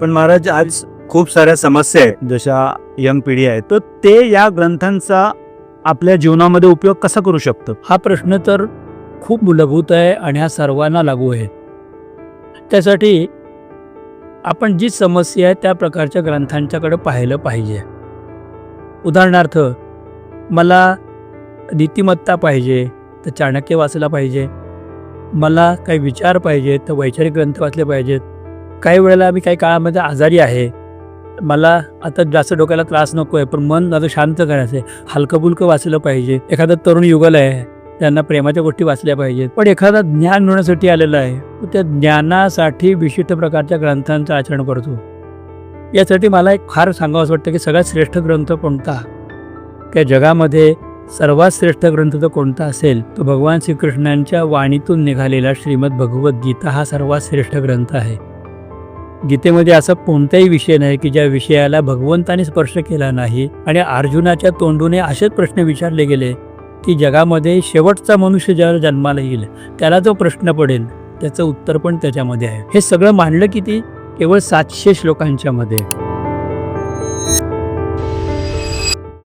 पण महाराज आज खूप साऱ्या समस्या आहेत, जशा यंग पिढी आहे, तर ते या ग्रंथांचा आपल्या जीवनामध्ये उपयोग कसा करू शकतो? हा प्रश्न तर खूप मूलभूत आहे आणि हा सर्वांना लागू आहे. त्यासाठी आपण जी समस्या आहे त्या प्रकारच्या ग्रंथांच्याकडे पाहिलं पाहिजे. उदाहरणार्थ, मला नीतिमत्ता पाहिजे तर चाणक्य वाचला पाहिजे. मला काही विचार पाहिजे तर वैचारिक ग्रंथ वाचले पाहिजेत. काही वेळेला मी काही काळामध्ये आजारी आहे, मला आता जास्त डोक्याला त्रास नको आहे, पण मन माझं शांत करायचं आहे, हलकं-फुलकं वाचलं पाहिजे. एखादं तरुण युगल आहे, त्यांना प्रेमाच्या गोष्टी वाचल्या पाहिजेत. पण एखादा ज्ञान मिळवण्यासाठी आलेला आहे, तो त्या ज्ञानासाठी विशिष्ट प्रकारच्या ग्रंथांचं आचरण करतो. यासाठी मला एक फार सांगावंसं वाटतं की सगळ्यात श्रेष्ठ ग्रंथ कोणता? त्या जगामध्ये सर्वात श्रेष्ठ ग्रंथ तो कोणता असेल, तो भगवान श्रीकृष्णांच्या वाणीतून निघालेला श्रीमद भगवद्गीता हा सर्वात श्रेष्ठ ग्रंथ आहे. गीतेमध्ये असा कोणताही विषय नाही की ज्या विषयाला भगवंताने स्पर्श केला नाही. आणि अर्जुनाच्या तोंडूने असेच प्रश्न विचारले गेले की जगामध्ये शेवटचा मनुष्य ज्याला जन्माला येईल त्याला जो प्रश्न पडेल त्याचं उत्तर पण त्याच्यामध्ये आहे. हे सगळं मांडलं किती? केवळ 700 श्लोकांच्या मध्ये.